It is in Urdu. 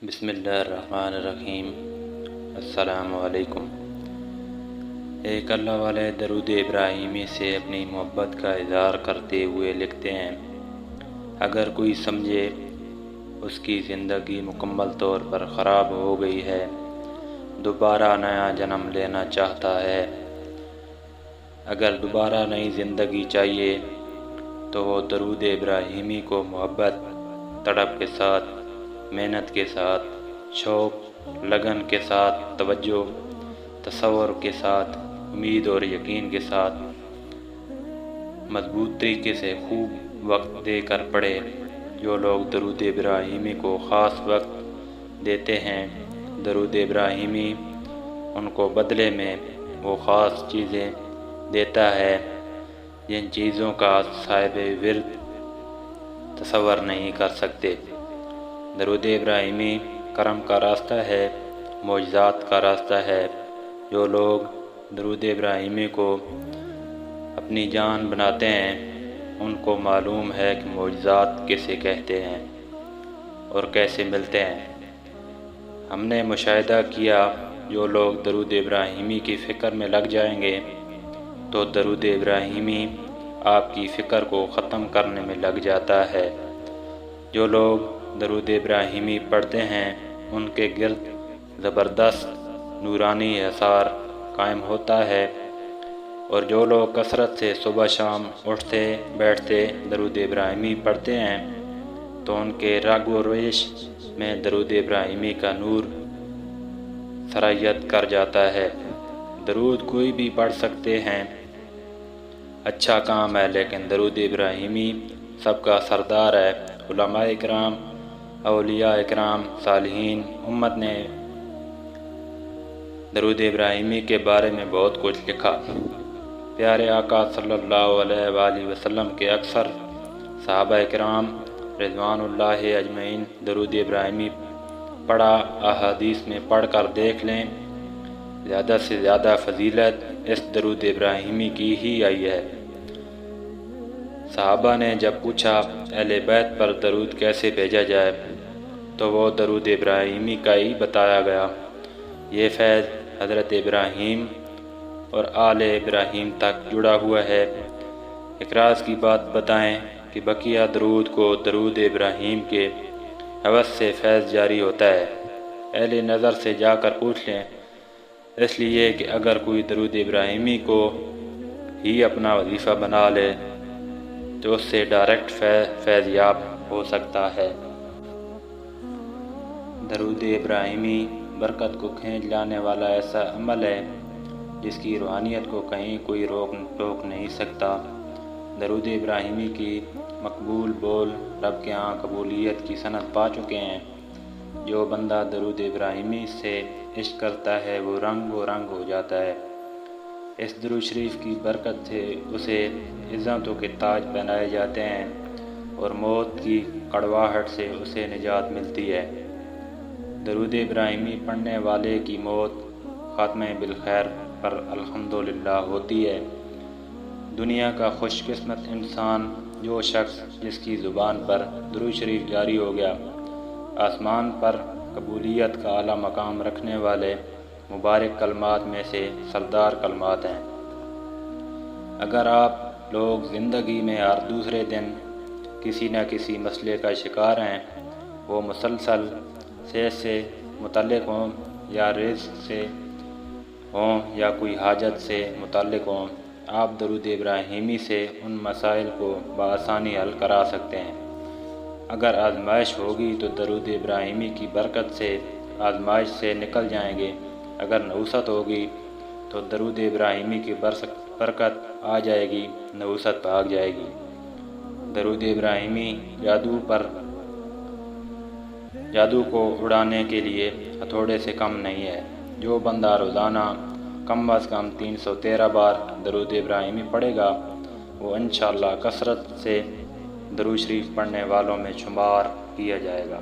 بسم اللہ الرحمن الرحیم۔ السلام علیکم۔ ایک اللہ والے درود ابراہیمی سے اپنی محبت کا اظہار کرتے ہوئے لکھتے ہیں، اگر کوئی سمجھے اس کی زندگی مکمل طور پر خراب ہو گئی ہے، دوبارہ نیا جنم لینا چاہتا ہے، اگر دوبارہ نئی زندگی چاہیے تو وہ درود ابراہیمی کو محبت، تڑپ کے ساتھ، محنت کے ساتھ، شوق، لگن کے ساتھ، توجہ، تصور کے ساتھ، امید اور یقین کے ساتھ مضبوط طریقے سے خوب وقت دے کر پڑھے۔ جو لوگ درود ابراہیمی کو خاص وقت دیتے ہیں، درود ابراہیمی ان کو بدلے میں وہ خاص چیزیں دیتا ہے جن چیزوں کا صاحب ورد تصور نہیں کر سکتے۔ درود ابراہیمی کرم کا راستہ ہے، معجزات کا راستہ ہے۔ جو لوگ درود ابراہیمی کو اپنی جان بناتے ہیں، ان کو معلوم ہے کہ معجزات کسے کہتے ہیں اور کیسے ملتے ہیں۔ ہم نے مشاہدہ کیا، جو لوگ درود ابراہیمی کی فکر میں لگ جائیں گے تو درود ابراہیمی آپ کی فکر کو ختم کرنے میں لگ جاتا ہے۔ جو لوگ درود ابراہیمی پڑھتے ہیں، ان کے گرد زبردست نورانی اثر قائم ہوتا ہے، اور جو لوگ کثرت سے صبح شام اٹھتے بیٹھتے درود ابراہیمی پڑھتے ہیں تو ان کے رگ و ریش میں درود ابراہیمی کا نور سرایت کر جاتا ہے۔ درود کوئی بھی پڑھ سکتے ہیں، اچھا کام ہے، لیکن درود ابراہیمی سب کا سردار ہے۔ علماء اکرام، اولیاء اکرام، صالحین امت نے درود ابراہیمی کے بارے میں بہت کچھ لکھا۔ پیارے آقا صلی اللہ علیہ وآلہ وسلم کے اکثر صحابہ اکرام رضوان اللہ اجمعین درود ابراہیمی پڑھا۔ احادیث میں پڑھ کر دیکھ لیں، زیادہ سے زیادہ فضیلت اس درود ابراہیمی کی ہی آئی ہے۔ صحابہ نے جب پوچھا اہل بیت پر درود کیسے بھیجا جائے تو وہ درود ابراہیمی کا ہی بتایا گیا۔ یہ فیض حضرت ابراہیم اور آل ابراہیم تک جڑا ہوا ہے۔ اقراض کی بات بتائیں کہ بقیہ درود کو درود ابراہیم کے حوض سے فیض جاری ہوتا ہے۔ اہل نظر سے جا کر پوچھ لیں، اس لیے کہ اگر کوئی درود ابراہیمی کو ہی اپنا وظیفہ بنا لے تو اس سے ڈائریکٹ فیض یاب ہو سکتا ہے۔ درود ابراہیمی برکت کو کھینچ لانے والا ایسا عمل ہے جس کی روحانیت کو کہیں کوئی ٹوک نہیں سکتا۔ درود ابراہیمی کی مقبول بول رب کے ہاں قبولیت کی سند پا چکے ہیں۔ جو بندہ درود ابراہیمی سے عشق کرتا ہے وہ رنگ ہو جاتا ہے۔ اس درود شریف کی برکت سے اسے عزتوں کے تاج پہنائے جاتے ہیں اور موت کی کڑواہٹ سے اسے نجات ملتی ہے۔ درود ابراہیمی پڑھنے والے کی موت خاتمہ بالخیر پر الحمدللہ ہوتی ہے۔ دنیا کا خوش قسمت انسان جو شخص جس کی زبان پر درود شریف جاری ہو گیا۔ آسمان پر قبولیت کا اعلیٰ مقام رکھنے والے مبارک کلمات میں سے سردار کلمات ہیں۔ اگر آپ لوگ زندگی میں ہر دوسرے دن کسی نہ کسی مسئلے کا شکار ہیں، وہ مسلسل صحت سے متعلق ہوں یا رزق سے ہوں یا کوئی حاجت سے متعلق ہوں، آپ درود ابراہیمی سے ان مسائل کو بآسانی حل کرا سکتے ہیں۔ اگر آزمائش ہوگی تو درود ابراہیمی کی برکت سے آزمائش سے نکل جائیں گے، اگر نحوست ہوگی تو درود ابراہیمی کی برکت آ جائے گی، نحوست بھاگ جائے گی۔ درود ابراہیمی جادو کو اڑانے کے لیے ہتھوڑے سے کم نہیں ہے۔ جو بندہ روزانہ کم از کم 313 بار درود ابراہیمی پڑھے گا، وہ انشاءاللہ کثرت سے درود شریف پڑھنے والوں میں شمار کیا جائے گا۔